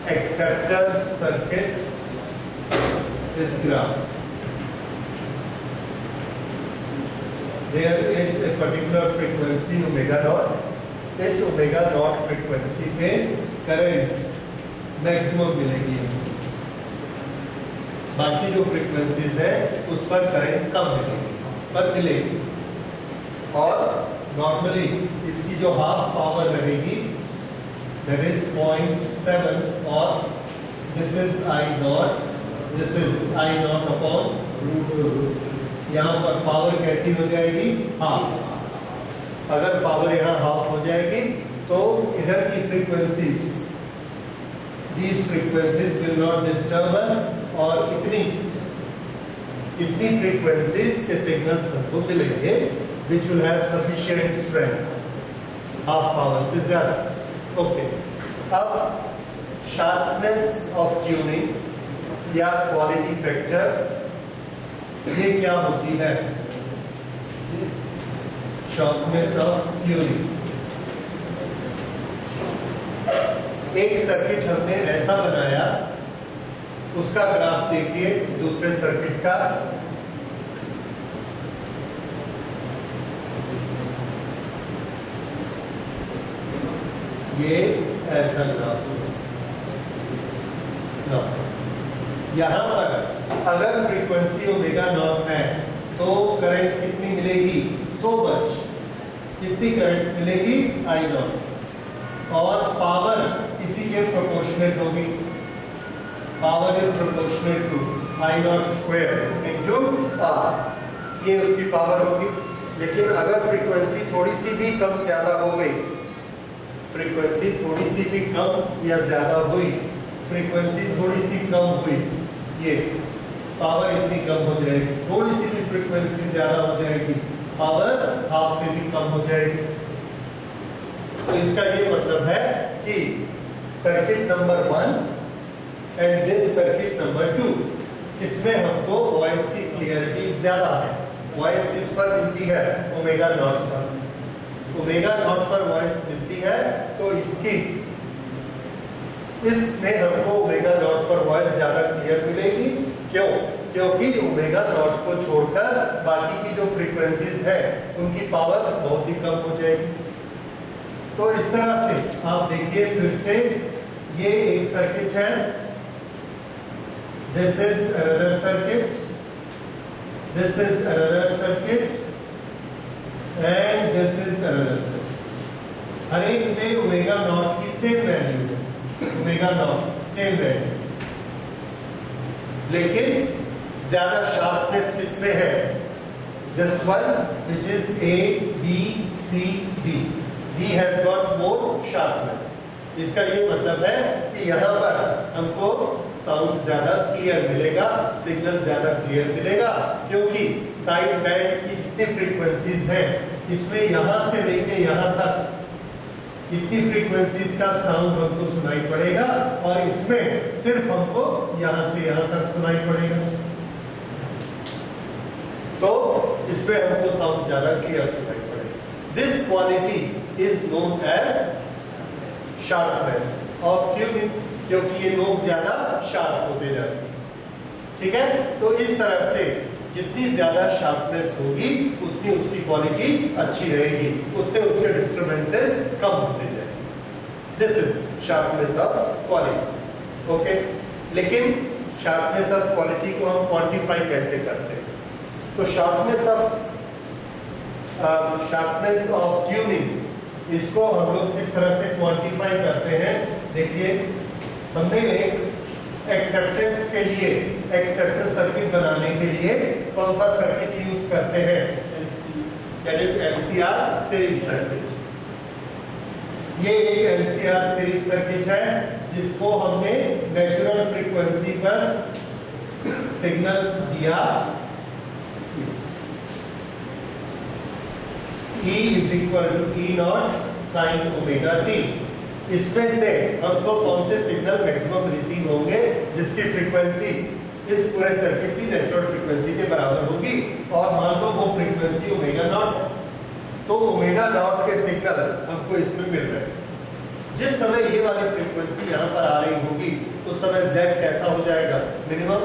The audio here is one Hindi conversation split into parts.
acceptor circuit is graph. There is a particular frequency omega naught. इस ओमेगा नॉट फ्रीक्वेंसी पे करंट मैक्सिमम मिलेगी, बाकी जो फ्रीक्वेंसीज है उस पर करंट कम मिलेगी। और नॉर्मली इसकी जो हाफ पावर रहेगी दैट इज 0.7 और this is I naught upon root. यहाँ पर पावर कैसी हो जाएगी? हाफ। अगर पावर यहाँ हाफ हो जाएगी तो इधर की frequencies, these frequencies will not disturb us, और इतनी फ्रीक्वेंसीज के सिग्नल्स हमको मिलेंगे which will have sufficient strength, half power से ज्यादा। ओके, अब शार्पनेस ऑफ ट्यूनिंग या क्वालिटी फैक्टर ये क्या होती है? शार्पनेस ऑफ ट्यूनिंग, एक सर्किट हमने ऐसा बनाया, उसका ग्राफ देखिए दूसरे सर्किट का। ये ऐसा ग्राफ है। यहां पर अगर फ्रीक्वेंसी ओमेगा नॉट है तो करंट कितनी मिलेगी? So much. कितनी करंट मिलेगी? आई नॉट। और पावर इसी के प्रोपोर्शनेट होगी। Power is proportionate to I naught square into R, ये उसकी पावर होगी। लेकिन अगर फ्रीक्वेंसी थोड़ी सी भी कम ज्यादा हो गई, फ्रीक्वेंसी थोड़ी सी भी कम या ज्यादा हुई, फ्रीक्वेंसी थोड़ी सी कम हुई, ये पावर इतनी कम हो जाएगी। थोड़ी सी भी फ्रीक्वेंसी ज्यादा हो जाएगी, पावर हाफ से भी कम हो जाएगी। तो इसका ये मतलब है कि circuit number 1 and this circuit number 2, इसमें हमको वॉइस की क्लियरिटी ज्यादा है। वॉइस किस पर मिलती है? ओमेगा नॉट पर। ओमेगा नॉट पर वॉइस मिलती है तो इसमें हमको ओमेगा नॉट पर वॉइस ज्यादा क्लियर मिलेगी। क्यों? क्योंकि ओमेगा नॉट को छोड़कर बाकी की जो फ्रीक्वेंसीज है उनकी पावर बहुत ही कम हो जाएगी। तो इस तरह से आप देखिए फिर से, ये एक सर्किट है, this is another circuit, this is another circuit and this is another circuit. हर एक में ओमेगा नॉट की सेम वैल्यू है, ओमेगा नॉट सेम वैल्यू, लेकिन ज्यादा शार्पनेस किसमें है? This one which is A B C D, D has got more sharpness। इसका ये मतलब है कि यहाँ पर हमको साउंड ज्यादा क्लियर मिलेगा, सिग्नल ज्यादा क्लियर मिलेगा, क्योंकि साइड बैंड की जितनी फ्रीक्वेंसीज हैं इसमें यहाँ से लेके यहाँ तक इतनी फ्रीक्वेंसीज का साउंड हमको सुनाई पड़ेगा, और इसमें सिर्फ हमको यहाँ से यहाँ तक सुनाई पड़ेगा। तो इसमें हमको साउंड ज्यादा क्लियर सुनाई पड़ेगा। This quality is known as sharpness of tuning, क्योंकि ये नोक ज्यादा शार्प होते जाते हैं। ठीक है, तो इस तरह से जितनी ज्यादा शार्पनेस होगी उतनी उसकी क्वालिटी अच्छी रहेगी, उतने उसके डिस्टर्बेंसेस कम होते जाएंगे। This is sharpness of quality. Okay, लेकिन शार्पनेस ऑफ क्वालिटी को हम क्वांटिफाई कैसे करते हैं? तो शार्पनेस ऑफ ट्यूनिंग, इसको हम लोग किस तरह से क्वांटिफाई करते हैं? देखिए, हमने एक एक्सेप्टेंस के लिए, एक्सेप्टर सर्किट बनाने के लिए कौन सा सर्किट यूज करते हैं? That is LCR series circuit. ये एक LCR सीरीज सर्किट है जिसको हमने नेचुरल फ्रीक्वेंसी पर सिग्नल दिया, E is equal to E naught sin omega t। इसमें से हमको कौन से सिग्नल मैक्सिमम रिसीव होंगे जिसकी फ्रीक्वेंसी इस पूरे सर्किट की नेचुरल फ्रीक्वेंसी के बराबर होगी, और मान लो वो फ्रीक्वेंसी ओमेगा नॉट, तो ओमेगा नॉट के सिग्नल हमको इसमें मिल रहे हैं। जिस समय ये वाली फ्रीक्वेंसी यहाँ पर आ रही होगी उस समय Z कैसा हो जाएगा, मिनिमम।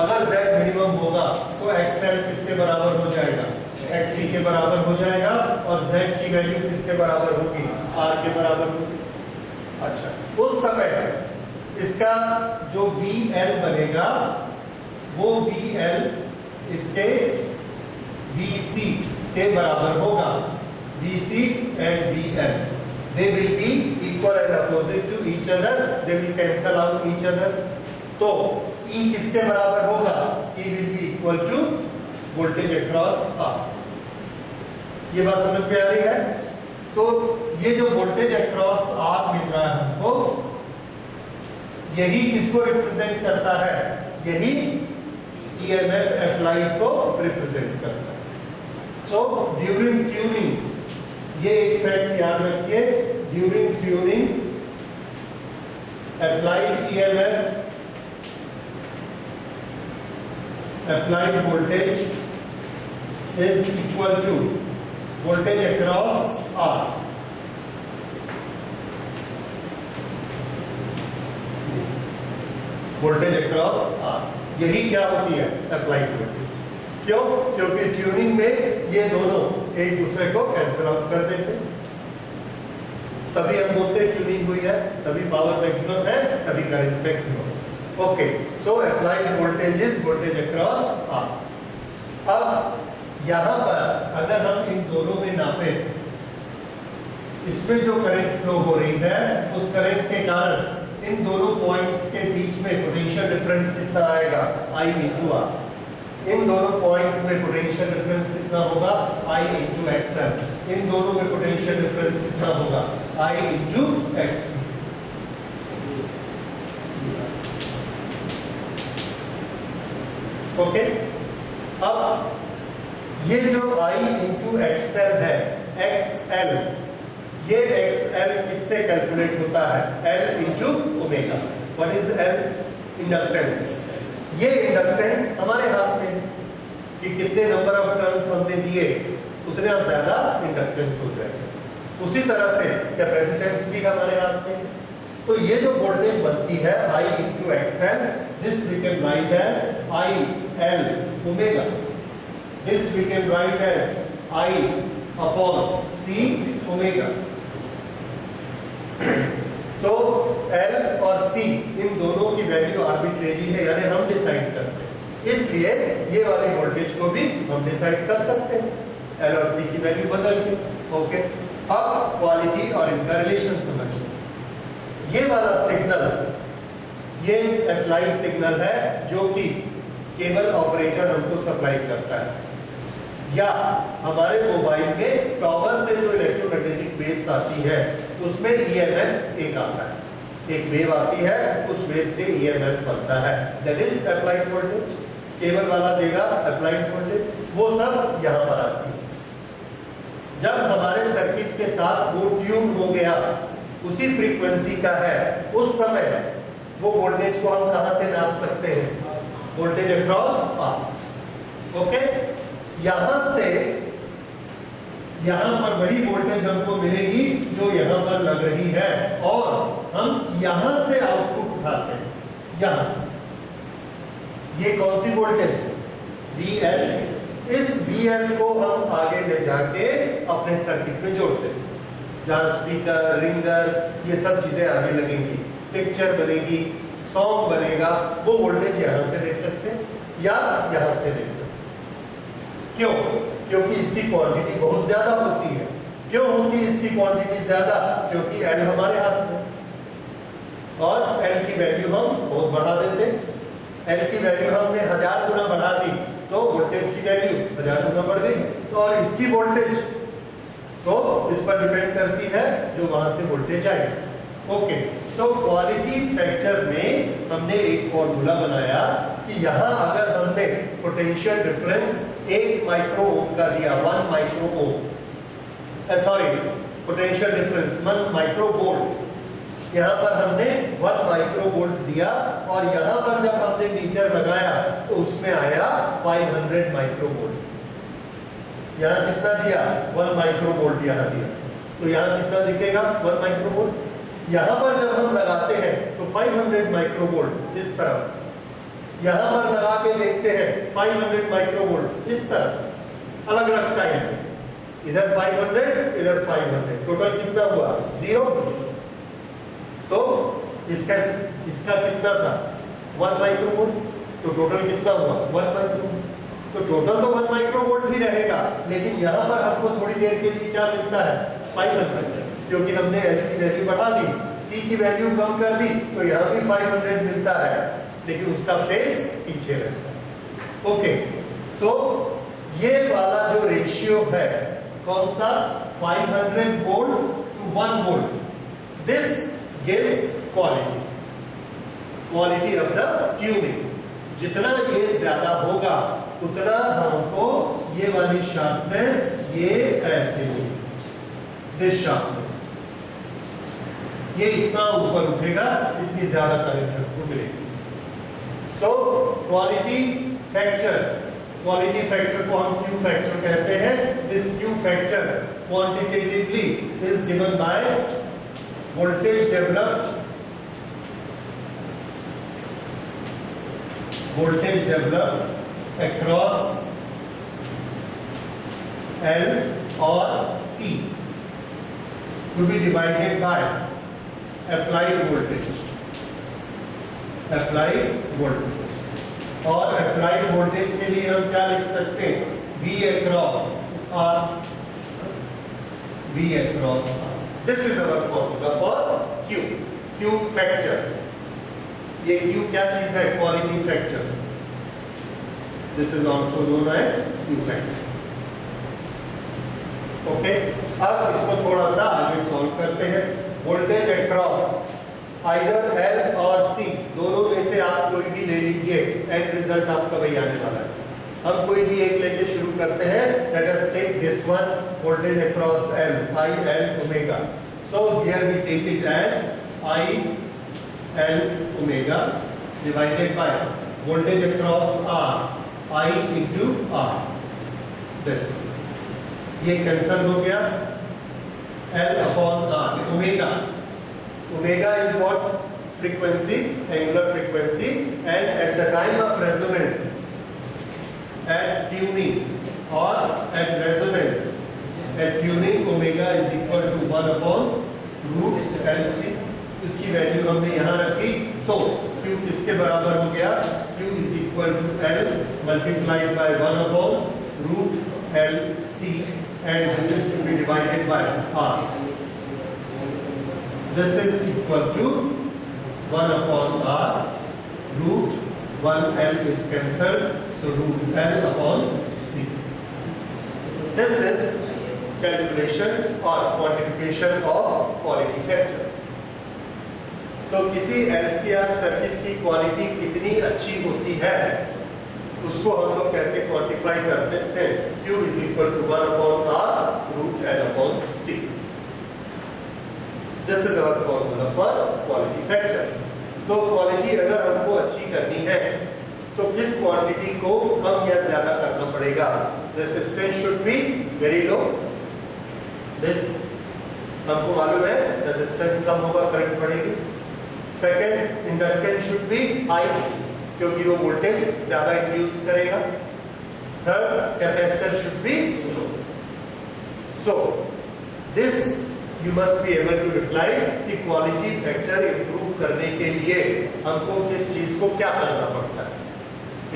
अगर Z मिनिमम होगा तो XL किसके बराबर हो जाएगा, XC के बराबर हो जाएगा, और Z की वैल्यू किसके बराबर होगी, R के बराबर होगी। अच्छा, उस समय इसका जो VL बनेगा वो VL इसके VC के बराबर होगा। VC and VL, they will be equal and opposite to each other, they will cancel out each other। तो E किसके बराबर होगा, E will be equal to voltage across R। ये बात समझ में आ रही है। तो ये जो वोल्टेज अक्रॉस R मिल रहा है हमको, यही किसको रिप्रेजेंट करता है, यही EMF अप्लाइड को रिप्रेजेंट करता है। सो ड्यूरिंग ट्यूनिंग, ये एक फैक्ट याद रखिए, during tuning applied EMF, applied voltage is equal to voltage across R। Voltage across R, यही क्या होती है, अप्लाइड वोल्टेज। क्यों, क्योंकि ट्यूनिंग में ये दोनों एक दूसरे को कैंसिल आउट कर देते, तभी हम बोलते हैं ट्यूनिंग हुई है, तभी पावर मैक्सिमम है, तभी current maximum. Okay, so applied voltage is voltage across R। अब यहां पर अगर हम इन दोनों में नापें, इसमें जो करंट फ्लो हो रही है उस करंट के कारण इन दोनों पॉइंट्स के बीच में पोटेंशियल डिफरेंस कितना आएगा, I into R। इन दोनों पॉइंट में पोटेंशियल डिफरेंस कितना होगा, I into XL। इन दोनों में पोटेंशियल डिफरेंस कितना होगा, I into XC। ओके, अब ये जो I into XL है, XL, ये XL किससे कैलकुलेट होता है, L into omega. What is L, inductance. ये इंडक्टेंस हमारे हाथ में कि कितने नंबर ऑफ टर्न्स हमने दिए उतना ज्यादा इंडक्टेंस हो जाएगा। उसी तरह से कैपेसिटेंस भी हमारे हाथ में। तो ये जो वोल्टेज बनती है I into XL, this we can write as I L omega, this we can write as I upon C omega. तो L और C इन दोनों की वैल्यू आर्बिट्रेरी है, यानी हम डिसाइड करते हैं, इसलिए ये वाले वोल्टेज को भी हम डिसाइड कर सकते हैं L और C की वैल्यू बदल के। ओके, अब क्वालिटी और इनका रिलेशन समझिए। ये वाला सिग्नल, ये अप्लाइड सिग्नल है जो कि केबल ऑपरेटर हमको सप्लाई करता है, या हमारे मोबाइल में टॉवर से जो इलेक्ट्रोमैग्नेटिक वेव्स आती है उसमें EMF एक आता है, एक वेव आती है, उस वेव से EMF बनता है, that is applied voltage. Cable वाला देगा अप्लाइड वोल्टेज, वो सब यहाँ पर आती है। जब हमारे सर्किट के साथ वो ट्यून हो गया, उसी फ्रीक्वेंसी का है, उस समय वो वोल्टेज को हम कहां से नाप सकते हैं, वोल्टेज अक्रॉस R। ओके, यहां से यहां पर बड़ी वोल्टेज हमको मिलेगी जो यहां पर लग रही है, और हम यहां से आउटपुट उठाते हैं, यहां से। ये कौन सी वोल्टेज, VL। इस VL को हम आगे ले जाके अपने सर्किट में जोड़ते हैं, जहां स्पीकर, रिंगर, ये सब चीजें आगे लगेंगी, पिक्चर बनेगी, सॉन्ग बनेगा, वो वोल्टेज यहां से ले सकते हैं या यहां से ले सकते हैं। क्यों, क्योंकि इसकी क्वांटिटी बहुत ज्यादा होती है। क्यों होती है इसकी क्वांटिटी ज्यादा, क्योंकि L हमारे हाथ में, और L की वैल्यू हम बहुत बढ़ा देते हैं। L की वैल्यू हमने 1000 गुना बढ़ा दी तो वोल्टेज की वैल्यू 1000 गुना बढ़ गई, तो और इसकी वोल्टेज तो इस पर डिपेंड करती है जो वहां से वोल्टेज आए। ओके, तो क्वालिटी फैक्टर में हमने एक फॉर्मूला बनाया कि यहाँ अगर हमने पोटेंशियल डिफरेंस 1 माइक्रो ओम का दिया, 1 micro ohm, sorry potential difference 1 micro volt, यहाँ पर हमने 1 माइक्रो वोल्ट दिया, और यहाँ पर जब हमने मीटर लगाया तो उसमें आया 500 माइक्रो वोल्ट। यहाँ कितना दिया, 1 माइक्रो वोल्ट यहाँ दिया, तो यहाँ कितना दिखेगा, 1 माइक्रो वोल्ट। यहां पर जब हम लगाते हैं तो 500 माइक्रोवोल्ट इस तरफ, यहां पर लगा के देखते हैं 500 माइक्रोवोल्ट इस तरफ, अलग अलग टाइम, इधर 500 इधर 500, टोटल कितना हुआ 0। तो इसका कितना था 1 माइक्रोवोल्ट, तो टोटल कितना हुआ 1 माइक्रोवोल्ट। तो टोटल तो 1 माइक्रोवोल्ट ही रहेगा, लेकिन यहां पर हमको थोड़ी देर के लिए क्या मिलता है 500, क्योंकि हमने L की वैल्यू बढ़ा दी, C की वैल्यू कम कर दी, तो यहाँ भी 500 मिलता है, लेकिन उसका फेस पीछे रहता है। ओके, तो ये वाला जो रेशियो है कौन सा 500 volt to 1 volt, this gives quality of the tuning. जितना ये ज्यादा होगा उतना हमको ये वाली शार्पनेस, ये ऐसे दिस शार्पनेस, ये इतना ऊपर उठेगा, इतनी ज्यादा करंट हमको मिलेगी। सो क्वालिटी फैक्टर को हम Q फैक्टर कहते हैं। This Q factor quantitatively is given by voltage developed across L or C to be divided by applied voltage, और applied voltage के लिए हम क्या लिख सकते हैं V across R, this is our formula for Q factor। ये Q क्या चीज है quality factor, this is also known as Q factor. Okay, अब इसको थोड़ा सा आगे सॉल्व करते हैं। वोल्टेज अक्रॉस आइदर L और C, दोनों में से आप कोई भी ले लीजिए, एंड रिजल्ट आपका वही आने वाला है। हम कोई भी एक लेके शुरू करते हैं। Let us take this one, voltage across L, I L omega. So here we take it as I L omega divided by voltage across R, I into R, this, ये कैंसल हो गया, L upon R, omega is what frequency, angular frequency, and at the time of resonance, at tuning or at resonance, at tuning omega is equal to 1 upon root LC। इसकी वैल्यू हमने यहाँ रखी, तो Q किसके बराबर हो गया, Q is equal to L multiplied by 1 upon root LC, and this is to be divided by R। This is equal to 1 upon R, root 1L is cancelled, so root L upon C। This is calculation or quantification of quality factor। तो किसी LCR सर्किट की क्वालिटी कितनी अच्छी होती है उसको हम लोग कैसे क्वांटिफाई करते हैं। Q is equal to 1 upon R root L upon C। This is our formula for quality factor। तो क्वालिटी अगर हमको अच्छी करनी है तो किस क्वांटिटी को कम या ज्यादा करना पड़ेगा। Resistance should be very low, this हमको मालूम है, रेजिस्टेंस कम होगा करंट बढ़ेगी। Second, inductance should be high, क्योंकि वो वोल्टेज ज्यादा इंड्यूस करेगा। Third, capacitor should be low. So this you must be able to reply कि क्वालिटी फैक्टर इंप्रूव करने के लिए हमको किस चीज को क्या करना पड़ता है।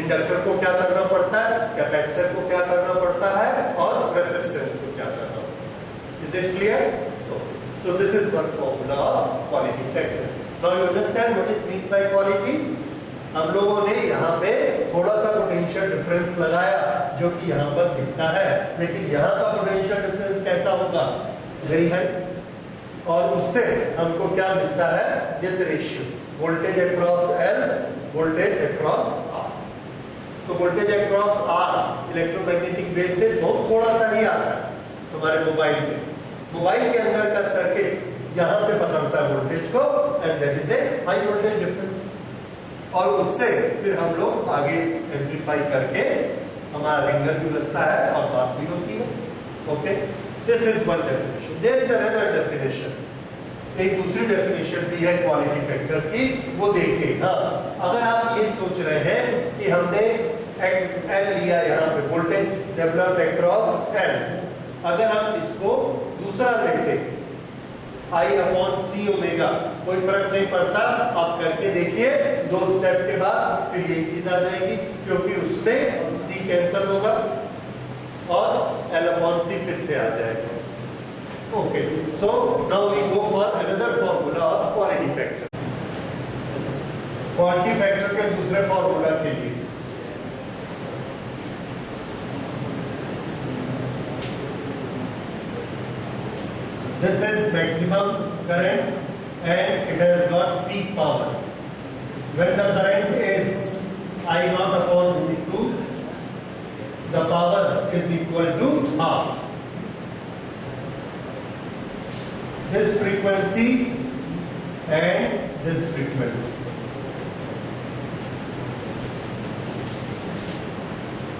इंडक्टर को क्या करना पड़ता है, कैपेसिटर को क्या करना पड़ता है, और रेजिस्टेंस को क्या करना पड़ता है। Is it clear? So this is one formula of quality factor. Now you understand what is meant by quality? हम लोगों ने यहाँ पे थोड़ा सा पोटेंशियल डिफरेंस लगाया जो कि यहाँ पर दिखता है, लेकिन यहाँ का पोटेंशियल डिफरेंस कैसा होगा, वेरी हाई, और उससे हमको क्या मिलता है, this ratio voltage across L, voltage across R। तो voltage across R electromagnetic wave से बहुत थोड़ा सा ही आता है हमारे मोबाइल में। मोबाइल के अंदर का सर्किट यहां से पकड़ता है वोल्टेज को, and that is a high voltage difference, और उससे फिर हम लोग आगे एम्पलीफाई करके हमारा रिंगर की व्यवस्था है और बात भी होती है। Okay, this is one definition. There is another definition एक दूसरी डेफिनेशन भी है क्वालिटी फैक्टर की, वो देखिए। हाँ, अगर आप ये सोच रहे हैं कि हमने XL लिया, यहाँ पे वोल्टेज डेवलप्ड अक्रॉस L, अगर हम इसको दूसरा लेते I/C ओमेगा, कोई फर्क नहीं पड़ता, आप करके देखिए 2 स्टेप के बाद फिर यही चीज आ जाएगी, क्योंकि उसमें C कैंसिल होगा और L/C फिर से आ जाएगा। Okay, so now we go for another formula of quality factor. Quality factor के दूसरे फॉर्मूला के लिए this is maximum current and it has got peak power. When the current is I0 upon root 2, the power is equal to half. This frequency and this frequency.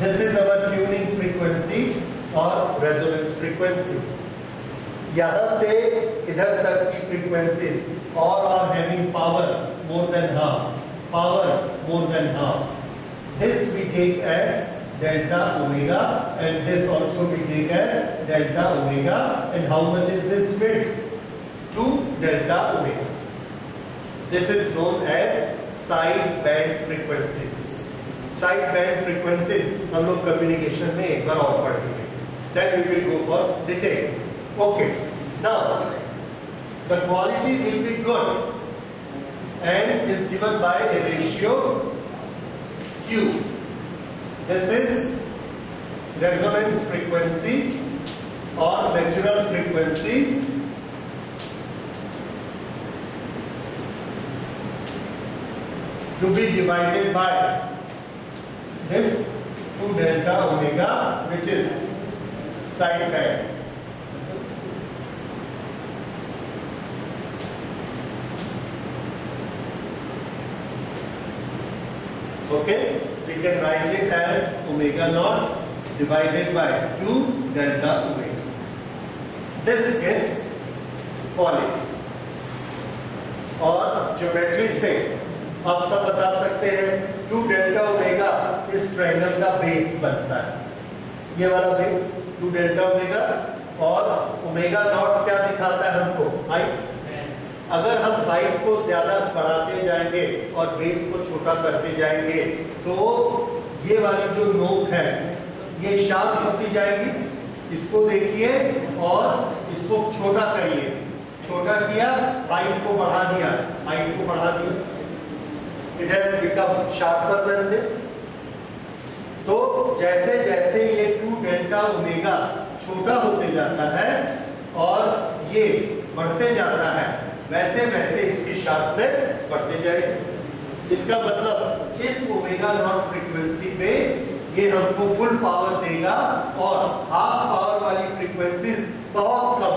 This is our tuning frequency or resonance frequency. यहाँ से इधर तक की frequencies all are having power more than half. Power more than half. This we take as delta omega and this also we take as delta omega. And how much is this width? 2 delta omega. This is known as side band frequencies. Side band frequencies हम लोग communication में एक बार और पढ़ेंगे. Then we will go for detail. Okay. Now the quality will be good and is given by a ratio Q. This is resonance frequency or natural frequency to be divided by this 2 delta omega, which is side band. Okay, we can write it as omega naught divided by 2 delta omega. This gives quality. और ज्योमेट्री से आप सब बता सकते हैं 2 डेल्टा ओमेगा इस ट्रायंगल का बेस बनता है, ये वाला बेस 2 डेल्टा ओमेगा, और ओमेगा नॉट क्या दिखाता है हमको, हाइट। अगर हम हाइट को ज्यादा बढ़ाते जाएंगे और बेस को छोटा करते जाएंगे तो ये वाली जो नोक है ये शार्प होती जाएगी। इसको देखिए और इसको छोटा करिए, छोटा किया, हाइट को बढ़ा दिया, हाइट को बढ़ा दिया, it has become sharper than this. तो जैसे जैसे ये 2 डेल्टा ओमेगा छोटा होते जाता है और ये बढ़ते जाता है, वैसे वैसे इसकी शार्पनेस बढ़ते जाएगी। इसका मतलब इस ओमेगा नॉट फ्रीक्वेंसी पे ये हमको फुल पावर देगा और हाफ पावर वाली फ्रीक्वेंसीज बहुत कम,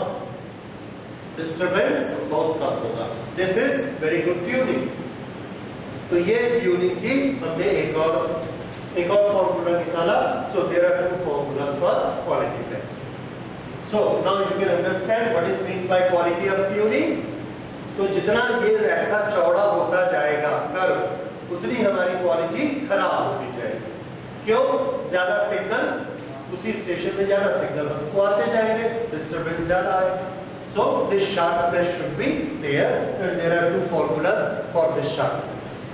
डिस्टर्बेंस बहुत कम होगा। This is very good tuning. तो ये ट्यूनिंग की हमने एक और फॉर्मूला निकाला। So there are 2 formulas for quality factor. So now you can understand what is meant by quality of tuning. तो जितना ये ऐसा चौड़ा होता जाएगा कर्व, उतनी हमारी क्वालिटी खराब होती जाएगी। क्यों? ज्यादा सिग्नल उसी स्टेशन में ज्यादा सिग्नल हमको आते जाएंगे, डिस्टर्बेंस ज्यादा आएगा। So this sharpness should be there and there are 2 formulas for this sharpness.